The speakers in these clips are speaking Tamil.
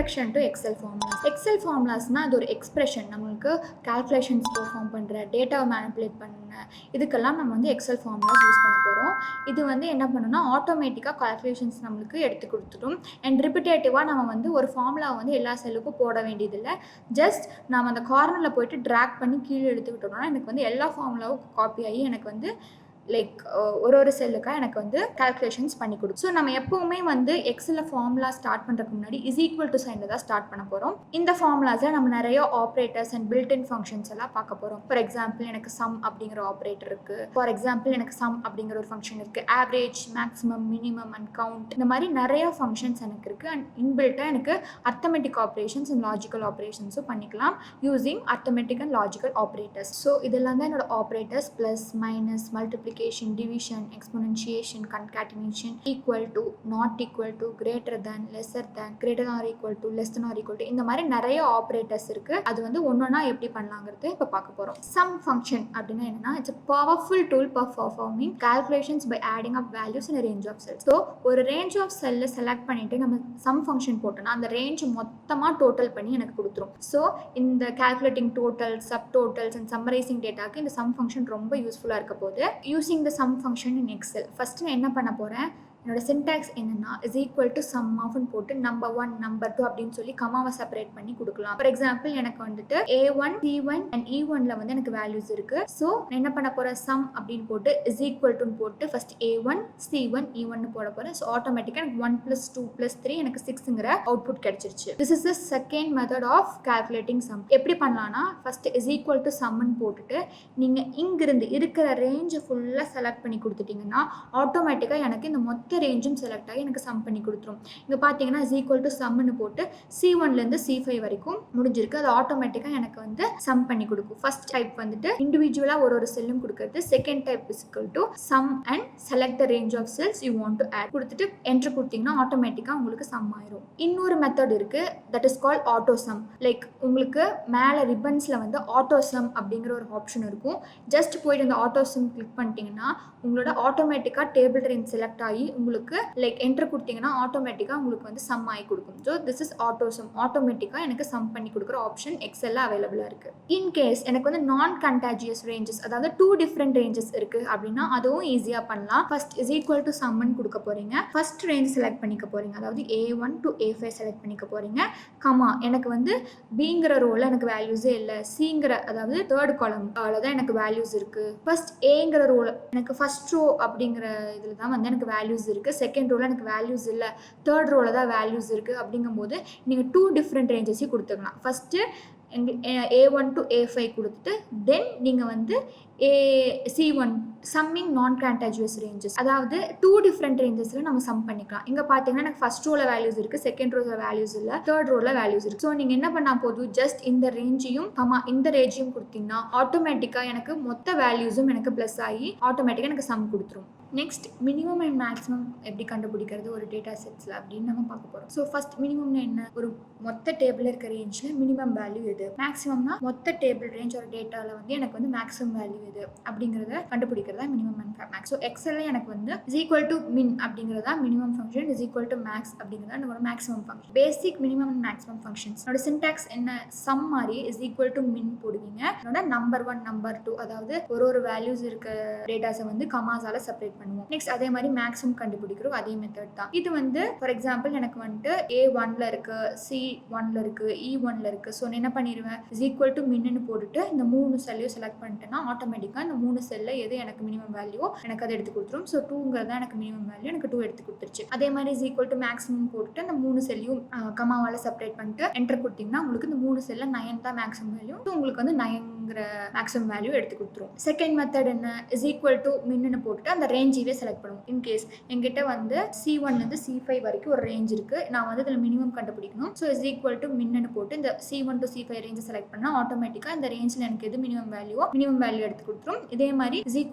Introduction to Excel formulas. Excel formulasனா அது ஒரு எக்ஸ்பிரஷன். நம்மளுக்கு கால்குலேஷன்ஸ் பெர்ஃபார்ம் பண்ணுற, டேட்டாவை மேனிப்புலேட் பண்ண, இதுக்கெல்லாம் நம்ம வந்து எக்ஸல் ஃபார்முலாஸ் யூஸ் பண்ண போகிறோம். இது வந்து என்ன பண்ணுன்னா ஆட்டோமேட்டிக்காக கால்குலேஷன்ஸ் நம்மளுக்கு எடுத்து கொடுத்துடும். அண்ட் ரிப்பிட்டேட்டிவாக நம்ம வந்து ஒரு ஃபார்முலாவை வந்து எல்லா செல்லுக்கும் போட வேண்டியதில்லை. ஜஸ்ட் நம்ம அந்த கார்னரில் போயிட்டு ட்ராக் பண்ணி கீழே எடுத்துக்கிட்டோம்னா எனக்கு வந்து எல்லா ஃபார்முலாவும் காப்பி ஆகி எனக்கு வந்து லைக் ஒரு செல்லுக்காக எனக்கு வந்து கால்குலேஷன்ஸ் பண்ணி கொடுக்கும். ஸோ நம்ம எப்போவுமே வந்து எக்ஸலில் ஃபார்முலா ஸ்டார்ட் பண்ணுறதுக்கு முன்னாடி = to சைனில் தான் ஸ்டார்ட் பண்ண போகிறோம். இந்த ஃபார்முலாஸில் நம்ம நிறைய ஆப்ரேட்டர்ஸ் அண்ட் பில்ட்-இன் ஃபங்க்ஷன்ஸ் எல்லாம் பார்க்க போகிறோம். ஃபார் எக்ஸாம்பிள் எனக்கு சம் அப்படிங்கிற ஆப்ரேட்டர் இருக்குது. ஃபார் எக்ஸாம்பிள் எனக்கு சம் அப்படிங்கிற ஒரு ஃபங்க்ஷன் இருக்குது. Average, maximum, minimum and count, இந்த மாதிரி நிறைய ஃபங்க்ஷன்ஸ் எனக்கு இருக்குது. அண்ட் இன்பில்ட்டாக எனக்கு அர்த்தமெட்டிக் ஆப்ரேஷன்ஸ் அண்ட் லாஜிக்கல் ஆப்ரேஷன்ஸும் பண்ணிக்கலாம் using arithmetic and logical operators. So இதெல்லாம் தான் என்னோட operators. Plus, minus, multiplication, division, exponentiation, concatenation, equal to, not equal to, greater than, lesser than, greater than or equal to, less than or equal to, இந்த மாதிரி நிறைய ஆப்ரேட்டர்ஸ் இருக்கு. அது வந்து ஒன்னொன்னா எப்படி பண்ணலாங்கிறது இப்போ பார்க்க போறோம். Sum function அப்படின்னா என்னன்னா, it's a powerful tool for performing calculations by adding up values in a range of cells. So ஒரு ரேஞ்ச் ஆஃப் செல்லை செலக்ட் பண்ணிட்டு நம்ம சம் ஃபங்க்ஷன் போட்டோம்னா அந்த ரேஞ்ச் மொத்தமாக டோட்டல் பண்ணி எனக்கு கொடுத்துரும். ஸோ இந்த calculating total, sub totals and summarizing டேட்டாக்கு இந்த sum function ரொம்ப யூஸ்ஃபுல்லாக இருக்க போகுது. Using the sum function in Excel. First நான் என்ன பண்ண போகிறேன், என்னோட சின்டாக்ஸ் என்னன்னா = sum of போட்டு number 1, number 2 அப்படின்னு சொல்லி கமாவை செப்பரேட் பண்ணி கொடுக்கலாம். ஃபார் எக்ஸாம்பிள் எனக்கு வந்துட்டு A1, C1 அண்ட் E1ல வந்து எனக்கு வேல்யூஸ் இருக்கு. ஸோ நான் என்ன பண்ண போகிறேன், சம் அப்படின்னு போட்டு = போட்டு ஃபர்ஸ்ட் A1, C1, E1 போட போகிறேன். ஸோ ஆட்டோமேட்டிக்காக எனக்கு 1 + 2 + 3 எனக்கு 6ங்கிற அவுட்புட் கிடைச்சிருச்சு. This is the second method of calculating sum. எப்படி பண்ணலாம்னா, ஃபர்ஸ்ட் = சம்னு போட்டுட்டு நீங்கள் இங்கிருந்து இருக்கிற ரேஞ்சை ஃபுல்லாக செலக்ட் பண்ணி கொடுத்துட்டீங்கன்னா ஆட்டோமேட்டிக்காக எனக்கு இந்த மொத்த ரேஞ்சும் செலக்ட் ஆகி எனக்கு சம் பண்ணி கொடுத்துரும். இங்கே பார்த்தீங்கன்னா = சம்னு போட்டு C1லேருந்து C5 வரைக்கும் முடிஞ்சிருக்கு. அது ஆட்டோமேட்டிக்காக எனக்கு வந்து சம் பண்ணி கொடுக்கும். ஃபர்ஸ்ட் டைப் வந்துட்டு இண்டிவிஜுவலாக ஒரு செல்லும் கொடுக்குறது. Second type = sum and select the range of cells you want to add கொடுத்துட்டு என்ட்ரு கொடுத்தீங்கன்னா ஆட்டோமேட்டிக்காக உங்களுக்கு சம் ஆயிரும். இன்னொரு மெத்தட் இருக்கு, that is called auto sum. Like உங்களுக்கு மேலே ரிப்பன்ஸில் வந்து ஆட்டோ சம் அப்படிங்கிற ஒரு ஆப்ஷன் இருக்கும். ஜஸ்ட் போயிட்டு அந்த ஆட்டோ சம் கிளிக் பண்ணிட்டீங்கன்னா உங்களோட ஆட்டோமேட்டிக்காக டேபிள் ரேஞ்ச் செலக்ட் ஆகி உங்களுக்கு லைக் என்ட்ரு கொடுத்தீங்கன்னா ஆட்டோமேட்டிக்காக உங்களுக்கு வந்து சம் ஆகி கொடுக்கும். So this is auto sum. ஆட்டோமேட்டிக்காக எனக்கு சம் பண்ணி கொடுக்குற ஆப்ஷன் எக்ஸலில் அவைலபிளாக இருக்குது. இன்கேஸ் எனக்கு வந்து நான் கண்டாஜியஸ் ரேஞ்சஸ், அதாவது 2 டிஃப்ரெண்ட் ரேஞ்சஸ் இருக்குது அப்படின்னா அதுவும் ஈஸியாக பண்ணலாம். ஃபர்ஸ்ட் = சம்னு கொடுக்க போகிறீங்க. ஃபர்ஸ்ட் ரேஞ்ச் செலக்ட் பண்ணிக்க போகிறீங்க, அதாவது A1 to A5 செலக்ட் பண்ணிக்க போகிறீங்க. கமா எனக்கு வந்து பிங்கிற ரோவில் எனக்கு வேல்யூஸே இல்லை, சிங்கிற அதாவது தேர்ட் காலம் தான் எனக்கு வேல்யூஸ் இருக்குது. ஃபர்ஸ்ட் ஏங்கிற ரோல் எனக்கு ஃபர்ஸ்ட் ரோ அப்படிங்கிற இதில் தான் வந்து எனக்கு வேல்யூஸ் இருக்குது. செகண்ட் ரோவில் எனக்கு வேல்யூஸ் இல்லை, தேர்ட் ரோவில் தான் வேல்யூஸ் இருக்குது. அப்படிங்கும்போது நீங்கள் 2 டிஃப்ரெண்ட் ரேஞ்சஸையும் கொடுத்துக்கலாம். ஃபஸ்ட்டு A1 to A5 கொடுத்துட்டு தென் நீங்கள் வந்து C1 சம்மிங் நான் கண்டாஜியஸ் ரேஞ்சஸ், அதாவது 2 டிஃப்ரெண்ட் ரேஞ்சஸில் நம்ம சம் பண்ணிக்கலாம். இங்கே பார்த்தீங்கன்னா எனக்கு ஃபர்ஸ்ட் ரோவில் வேல்யூஸ் இருக்குது, செகண்ட் ரோவில் வேல்யூஸ் இல்லை, தேர்ட் ரோவில் வேல்யூஸ் இருக்குது. ஸோ நீங்கள் என்ன பண்ணால் போதும், ஜஸ்ட் இந்த ரேஞ்சையும் இந்த ரேஞ்சையும் கொடுத்தீங்கன்னா ஆட்டோமேட்டிக்காக எனக்கு மொத்த வேல்யூஸும் எனக்கு ப்ளஸ் ஆகி ஆட்டோமேட்டிக்காக எனக்கு சம் கொடுத்துரும். நெக்ஸ்ட் மினிமம் அண்ட் மேக்ஸிமம் எப்படி கண்டுபிடிக்கிறது ஒரு டேட்டா செட்ஸில் அப்படின்னு நம்ம பார்க்க போகிறோம். ஸோ ஃபர்ஸ்ட் மினிமம்னா என்ன, ஒரு மொத்த டேபிள் இருக்க ரேஞ்சில் மினிமம் வேல்யூ எது, மேக்ஸிமம்னா மொத்த டேபிள் ரேஞ்ச் ஒரு டேட்டாவில் வந்து எனக்கு வந்து மேக்ஸிமம் வேல்யூ எது அப்படிங்கிறத கண்டுபிடிக்கிறதா மினிமம் அண்ட் மேக்ஸ். ஸோ எக்ஸல்ல எனக்கு வந்து min அப்படிங்கிறதா மினிமம் ஃபங்க்ஷன், max அப்படிங்கிறதா என்னோட maximum function. Basic minimum and maximum functions என்னோட சின்டாக்ஸ் என்ன, சம் மாதிரி min போடுவீங்க. என்னோட நம்பர் 1, நம்பர் 2, அதாவது ஒரு வேல்யூஸ் இருக்க டேட்டாஸை வந்து கமாஸால செப்பரேட் பண்ணுவோம். நெக்ஸ்ட் அதே மாதிரி மேக்ஸிமம் கண்டுபிடிக்கிறோம், அதே மெத்தட் தான். இது வந்து ஃபார் எக்ஸாம்பிள் எனக்கு வந்துட்டு A1ல இருக்கு, C1ல இருக்கு, E1ல இருக்கு. ஸோ நான் என்ன பண்ணிடுவேன், minன்னு போட்டுட்டு இந்த 3 செல்லையும் செலக்ட் பண்ணிட்டேன்னா ஆட்டோமேட்டிக்காக இந்த 3 செல்ல எது எனக்கு மினிமம் வேல்யூ எனக்கு அதை எடுத்து கொடுத்துரும். ஸோ 2ங்கிறது தான் எனக்கு மினிமம் வேல்யூ, எனக்கு 2 எடுத்து கொடுத்துருச்சு. அதே மாதிரி மேக்ஸிமம் போட்டுட்டு அந்த 3 செல்லையும் கமாவால் செப்பரேட் பண்ணிட்டு என்டர் கொடுத்தீங்கன்னா உங்களுக்கு இந்த 3 செல்ல 9 தான் மேக்ஸிமம் வேல்யூ. ஸோ உங்களுக்கு வந்து 9ங்கிற மேக்ஸிமம் வேல்யூ எடுத்து கொடுத்துரும். செகண்ட் மெத்தட் என்ன, minன்னு போட்டுட்டு அந்த ரேஞ்சையே செலக்ட் பண்ணுவோம். இன்கேஸ் எங்கிட்ட வந்து C1லேருந்து C5 வரைக்கும் ஒரு ரேஞ்ச் இருக்குது, நான் வந்து இதில் மினிமம் கண்டுபிடிக்கணும். ஸோ minன்னு போட்டு இந்த C1 to C5 ரேஞ்சை செலக்ட் பண்ணால் ஆட்டோமேட்டிக்காக இந்த ரேஞ்சில் எனக்கு எது மினிமம் வேல்யூ எடுத்து கொடுத்துரும். இதே மாதிரி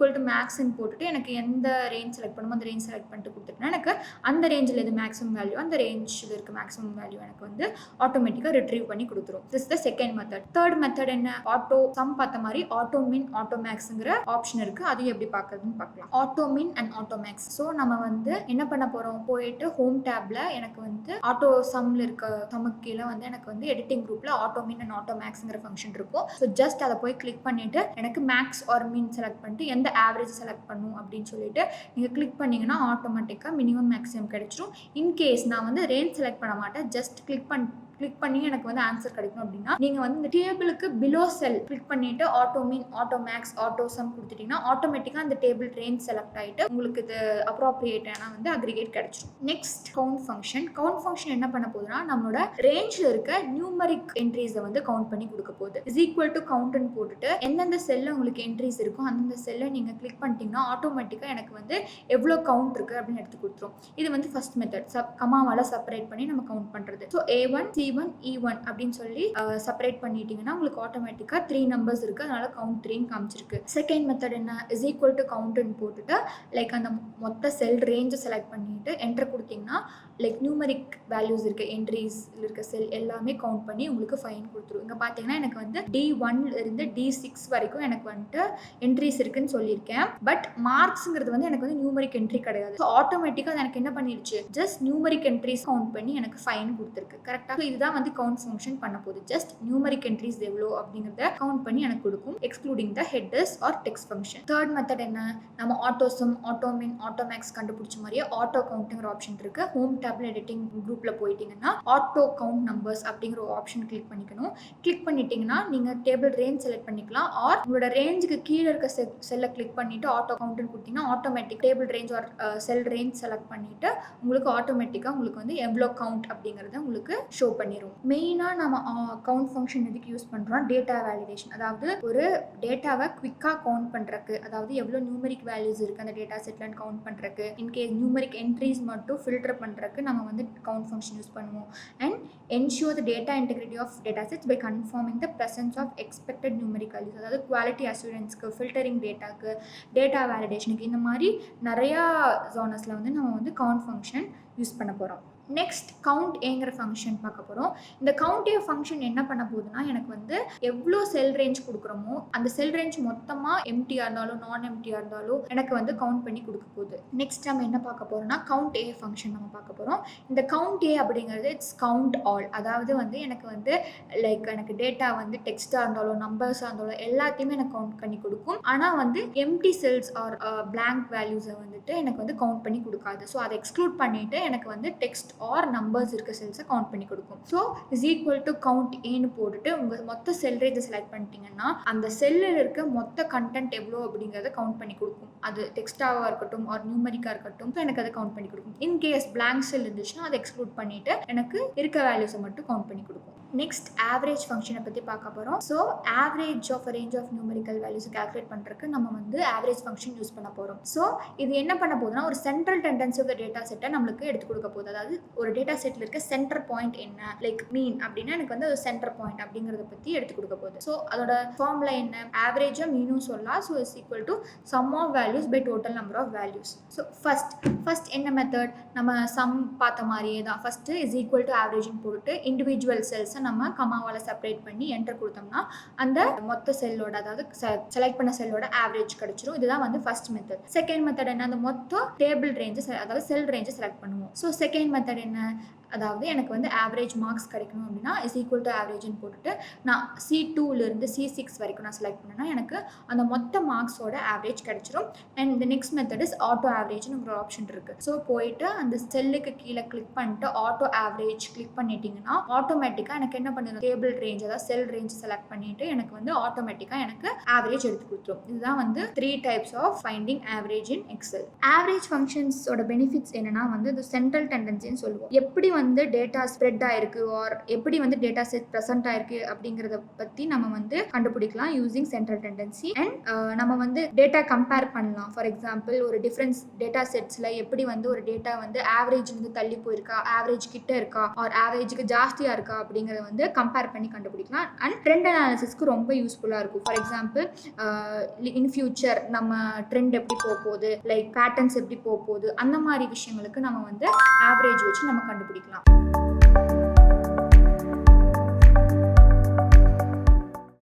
மேக்ஸ்ன்னு போட்டுட்டு எனக்கு எந்த ரேஞ்ச் செலக்ட் பண்ணுமோ அந்த ரேஞ்ச் செலக்ட் பண்ணிட்டு கொடுத்துட்டேன்னா எனக்கு அந்த ரேஞ்சில் எது மேக்ஸிமம் வேல்யூ அந்த ரேஞ்சில் இருக்க மேக்ஸிமம் வேல்யூ எனக்கு வந்து ஆட்டோமேட்டிக்காக ரிட்ரீவ் பண்ணி கொடுத்துரும். This the second method. Third method என்ன, ஆட்டோ சம் பார்த்த மாதிரி ஆட்டோமின் ஆட்டோமேக்ஸ்ங்கிற ஆப்ஷன் இருக்கு. அது எப்படி பார்க்கறதுன்னு பார்க்கலாம். ஆட்டோமின் அண்ட் ஆட்டோமேக்ஸ். ஸோ நம்ம வந்து என்ன பண்ண போறோம், போயிட்டு ஹோம் டேப்ல எனக்கு வந்து ஆட்டோ சம்ல இருக்க சம்முக்கு கீழே வந்து எனக்கு வந்து எடிட்டிங் குரூப்ல ஆட்டோமின் அண்ட் ஆட்டோமேக்ஸ்ங்கிற ஃபங்க்ஷன் இருக்கும். ஸோ ஜஸ்ட் அதை போய் கிளிக் பண்ணிட்டு எனக்கு மேக்ஸ் ஆர் மீன் செலக்ட் பண்ணிட்டு எந்த ஆவரேஜ் செலக்ட் பண்ணும் அப்படின்னு சொல்லிட்டு நீங்க கிளிக் பண்ணீங்கன்னா ஆட்டோமேட்டிக்கா மினிமம் மேக்ஸிமம் கிடைச்சிரும். இன்கேஸ் நான் வந்து ரேஞ்ச் செலக்ட் பண்ண மாட்டேன், ஜஸ்ட் கிளிக் பண்ணி எனக்கு வந்து ஆன்சர் கிடைக்கும் அப்படின்னா நீங்க வந்து இந்த டேபிளுக்கு பிலோ செல் கிளிக் பண்ணிட்டு ஆட்டோமின் ஆட்டோமேக்ஸ் ஆட்டோசம் கொடுத்துட்டீங்கன்னா ஆட்டோமேட்டிக்கா அந்த டேபிள் ரேஞ்ச் செலக்ட் ஆயிட்டு உங்களுக்கு இது அப்ரோப்ரியேட்டான வந்து அக்ரிகேட் கிடைச்சிடும். Next count function. Count function என்ன பண்ண போகுதுன்னா நம்மளோட ரேஞ்சில் இருக்க நியூமரிக் என்ட்ரிஸை வந்து கவுண்ட் பண்ணி கொடுக்க போகுது. இஸ் ஈக்குவல் டு கவுண்ட்னு போட்டுட்டு எந்தெந்த செல்ல உங்களுக்கு என்ட்ரிஸ் இருக்கும் அந்தந்த செல்லை நீங்க கிளிக் பண்ணிட்டீங்கன்னா ஆட்டோமேட்டிக்கா எனக்கு வந்து எவ்வளோ கவுண்ட் இருக்கு அப்படின்னு எடுத்து கொடுத்துரும். இது வந்து ஃபர்ஸ்ட் மெத்தட், கமாவால செப்பரேட் பண்ணி நம்ம கவுண்ட் பண்றது. ஸோ A1 C1 E1 அப்படின்னு சொல்லி செப்பரேட் பண்ணிட்டீங்கன்னா உங்களுக்கு ஆட்டோமேட்டிக்கா 3 நம்பர்ஸ் இருக்கு, அதனால கவுண்ட் 3 காமிச்சிருக்கு. செகண்ட் மெத்தட் என்ன, இஸ் ஈக்குவல் டு கவுண்ட்னு போட்டுட்டு லைக் அந்த மொத்த செல் ரேஞ்சை செலக்ட் பண்ணிட்டு என்டர் கொடுத்தீங்கன்னா லைக் நியூமரிக் வேல்யூஸ் இருக்கு என்ட்ரிஸ் இருக்க செல் எல்லாமே கவுண்ட் பண்ணி உங்களுக்கு ஃபைன் கொடுத்துரும். இங்க பாத்தீங்கன்னா எனக்கு வந்து D1 இருந்து D6 வரைக்கும் எனக்கு வந்துட்டு என்ட்ரிஸ் இருக்குன்னு சொல்லியிருக்கேன். பட் மார்க்ஸ்ங்கிறது வந்து எனக்கு வந்து நியூமரிக் என்ட்ரி கிடையாது. ஸோ ஆட்டோமேட்டிக்கா எனக்கு என்ன பண்ணிடுச்சு, ஜஸ்ட் நியூமரிக் என்ட்ரிஸ் கவுண்ட் பண்ணி எனக்கு ஃபைன் கொடுத்துருக்கு. கரெக்டா? இதுதான் வந்து கவுண்ட் ஃபங்க்ஷன் பண்ண போகுது. ஜஸ்ட் நியூமரிக் என்ட்ரிஸ் எவ்வளோ அப்படிங்கிறத கவுண்ட் பண்ணி எனக்கு கொடுக்கும், எக்ஸ்க்ளூடிங் த headers R text function. Third method என்ன, நம்ம ஆட்டோசம் ஆட்டோமின் ஆட்டோமேக்ஸ் கண்டுபிடிச்ச மாதிரியே ஆட்டோ கவுண்ட்ங்கிற ஆப்ஷன் இருக்கு. ஹோம் டேப்ல எடிட்டிங் குரூப்ல போயிட்டீங்கன்னா ஆட்டோ கவுண்ட் நம்பர்ஸ் அப்படிங்கிற ஒரு ஆப்ஷன் கிளிக் பண்ணிக்கணும். கிளிக் பண்ணிட்டீங்கன்னா நீங்க டேபிள் ரேஞ்ச் செலக்ட் பண்ணிக்கலாம். ஆர் உங்களோட ரேஞ்சுக்கு கீழே இருக்க செல்லை கிளிக் பண்ணிட்டு ஆட்டோ கவுண்ட்னு கொடுத்தீங்கன்னா automatic table range or cell range select பண்ணிட்டு உங்களுக்கு ஆட்டோமேட்டிக்கா உங்களுக்கு வந்து எவ்வளோ கவுண்ட் அப்படிங்கறத உங்களுக்கு ஷோ பண்ணிடும். மெயினா நம்ம கவுண்ட் ஃபங்க்ஷன் எதுக்கு யூஸ் பண்றோம், டேட்டா வேலிடேஷன். அதாவது ஒரு டேட்டாவை குவிக்கா கவுண்ட் பண்றதுக்கு, அதாவது எவ்வளோ நியூமரிக் வேல்யூஸ் இருக்கு அந்த டேட்டா செட்லன்னு கவுண்ட் பண்றதுக்கு, இன்கேஸ் நியூமரிக் என்ட்ரிஸ் மட்டும் ஃபில்டர் பண்றதுக்கு நம்ம வந்து கவுண்ட் ஃபங்க்ஷன் யூஸ் பண்ணுவோம். And ensure the data integrity of data sets by confirming the presence of expected numeric values. அதாவது குவாலிட்டி அஷூரன்ஸ்க்கு, ஃபில்டரிங் டேட்டாக்கு, டேட்டா வேலிடேஷனுக்கு, இந்த மாதிரி நிறையா ஜோனஸில் வந்து நம்ம வந்து கவுண்ட் ஃபங்க்ஷன் யூஸ் பண்ண போகிறோம். நெக்ஸ்ட் கவுண்ட் ஏங்கிற ஃபங்க்ஷன் பார்க்க போகிறோம். இந்த கவுண்ட் ஏ ஃபங்க்ஷன் என்ன பண்ண போகுதுன்னா எனக்கு வந்து எவ்வளோ செல் ரேஞ்ச் கொடுக்குறோமோ அந்த செல் ரேஞ்ச் மொத்தமாக எம்டியாக இருந்தாலும் நான் எம்டியாக இருந்தாலும் எனக்கு வந்து கவுண்ட் பண்ணி கொடுக்க போகுது. நெக்ஸ்ட் நம்ம என்ன பார்க்க போகிறோம்னா கவுண்ட் ஏ ஃபங்க்ஷன் நம்ம பார்க்க போகிறோம். இந்த கவுண்ட் ஏ அப்படிங்கிறது இட்ஸ் கவுண்ட் ஆல். அதாவது வந்து எனக்கு வந்து லைக் எனக்கு டேட்டா வந்து டெக்ஸ்டாக இருந்தாலும் நம்பர்ஸாக இருந்தாலும் எல்லாத்தையுமே எனக்கு கவுண்ட் பண்ணி கொடுக்கும். ஆனால் வந்து எம்டி செல்ஸ் ஆர் பிளாங்க் வேல்யூஸை வந்துட்டு எனக்கு வந்து கவுண்ட் பண்ணி கொடுக்காது. ஸோ அதை எக்ஸ்க்ளூட் பண்ணிட்டு எனக்கு வந்து டெக்ஸ்ட் ஆர் நம்பர்ஸ் இருக்க செல்ஸை கவுண்ட் பண்ணி கொடுக்கும். So is equal to count ஏன்னு போட்டுட்டு உங்கள் மொத்த செல் ரேஞ்சை செலக்ட் பண்ணிட்டீங்கன்னா அந்த செல்லில் இருக்க மொத்த கண்டென்ட் எவ்வளோ அப்படிங்கிறத கவுண்ட் பண்ணி கொடுக்கும். அது டெக்ஸ்டாவாக இருக்கட்டும் ஆர் நியூமரிக்காக இருக்கட்டும், ஸோ எனக்கு அதை கவுண்ட் பண்ணி கொடுக்கும். இன்கேஸ் பிளாங்க் செல் இருந்துச்சுன்னா அதை எக்ஸ்க்ளூட் பண்ணிட்டு எனக்கு இருக்க வேல்யூஸை மட்டும் கவுண்ட் பண்ணி கொடுக்கும். நெக்ஸ்ட் ஆவரேஜ் ஃபங்க்ஷனை பற்றி பார்க்க போகிறோம். So average of range of numerical values calculate பண்ணுறதுக்கு நம்ம வந்து ஆவரேஜ் ஃபங்க்ஷன் யூஸ் பண்ண போகிறோம். ஸோ இது என்ன பண்ண போகுதுன்னா ஒரு central tendency of the data செட்டை நம்மளுக்கு எடுத்து கொடுக்க போகுது. அதாவது ஒரு டேட்டா செட்டில் இருக்க சென்டர் பாயிண்ட் என்ன, லைக் மீன் அப்படின்னா எனக்கு வந்து ஒரு சென்டர் பாயிண்ட் அப்படிங்கிறத பற்றி எடுத்து கொடுக்க போகுது. ஸோ அதோட ஃபார்முலா என்ன, ஆவரேஜாக மீனும் சொல்லலாம். So is equal to sum of values by total number of values. So first என்ன மெத்தட், நம்ம சம் பார்த்த மாதிரியே தான். ஃபர்ஸ்ட் இஸ் ஈக்குவல் டு ஆவரேஜ்னு போட்டு இண்டிவிஜுவல் செல்ஸை நம்ம கமாவால் செப்பரேட் பண்ணி என்டர் கொடுத்தோம்னா அந்த மொத்த செல்லோட, அதாவது செலக்ட் பண்ண செல்லோட ஆவரேஜ் கிடைச்சிரும். இதுதான் வந்து ஃபர்ஸ்ட் மெத்தட். செகண்ட் மெத்தட் என்ன, அந்த மொத்தம் டேபிள் ரேஞ்சு, அதாவது செல் ரேஞ்சை செலக்ட் பண்ணுவோம். ஸோ செகண்ட் மெத்தட் என்ன, அதாவது எனக்கு வந்து ஆவரேஜ் மார்க்ஸ் கிடைக்கணும் அப்படின்னா இஸ் ஈக்குவல் டு ஆவரேஜ்னு போட்டுட்டு நான் C2லேருந்து C6 வரைக்கும் நான் செலக்ட் பண்ணேன்னா எனக்கு அந்த மொத்த மார்க்ஸோட ஆவரேஜ் கிடைச்சிரும். அண்ட் இந்த நெக்ஸ்ட் மெத்தட் இஸ் ஆட்டோ ஆவரேஜ்னு ஒரு ஆப்ஷன் இருக்குது. ஸோ போயிட்டு அந்த செல்லுக்கு கீழே கிளிக் பண்ணிட்டு ஆட்டோ ஆவரேஜ் கிளிக் பண்ணிட்டீங்கன்னா ஆட்டோமேட்டிக்காக எனக்கு என்ன பண்ணிடும், டேபிள் ரேஞ்ச் அதாவது செல் ரேஞ்ச் செலக்ட் பண்ணிட்டு எனக்கு வந்து ஆட்டோமேட்டிக்காக எனக்கு ஆவரேஜ் எடுத்து கொடுத்துரும். இதுதான் வந்து 3 types of finding average in Excel. Average ஃபங்க்ஷன்ஸோட பெனிஃபிட்ஸ் என்னன்னா வந்து இது சென்ட்ரல் டெண்டன்சின்னு சொல்லுவோம். எப்படி வந்து டேட்டா ஸ்ப்ரெட் ஆயிருக்கு ஆர் எப்படி வந்து டேட்டா செட் ப்ரெசென்ட் ஆயிருக்கு அப்படிங்கறத பத்தி நம்ம வந்து கண்டுபிடிக்கலாம் யூசிங் சென்ட்ரல் டெண்டன்சி. அண்ட் நம்ம வந்து டேட்டா கம்பேர் பண்ணலாம். ஃபார் எக்ஸாம்பிள் ஒரு டிஃபரன்ஸ் டேட்டா செட்ஸ்ல எப்படி வந்து ஒரு டேட்டா வந்து ஆவரேஜ்ல இருந்து தள்ளி போயிருக்கா, ஆவரேஜ் கிட்ட இருக்கா ஆர் ஆவரேஜுக்கு ஜாஸ்தியா இருக்கா அப்படிங்கறத வந்து கம்பேர் பண்ணி கண்டுபிடிக்கலாம். அண்ட் ட்ரெண்ட் அனாலிசிஸ்க்கு ரொம்ப யூஸ்ஃபுல்லா இருக்கும். ஃபார் எக்ஸாம்பிள் இன் ஃபியூச்சர் நம்ம ட்ரெண்ட் எப்படி போகுது, லைக் பேட்டர்ன்ஸ் எப்படி போகுது, அந்த மாதிரி விஷயங்களுக்கு நம்ம வந்து ஆவரேஜ் வச்சு நம்ம கண்டுபிடிக்கலாம்.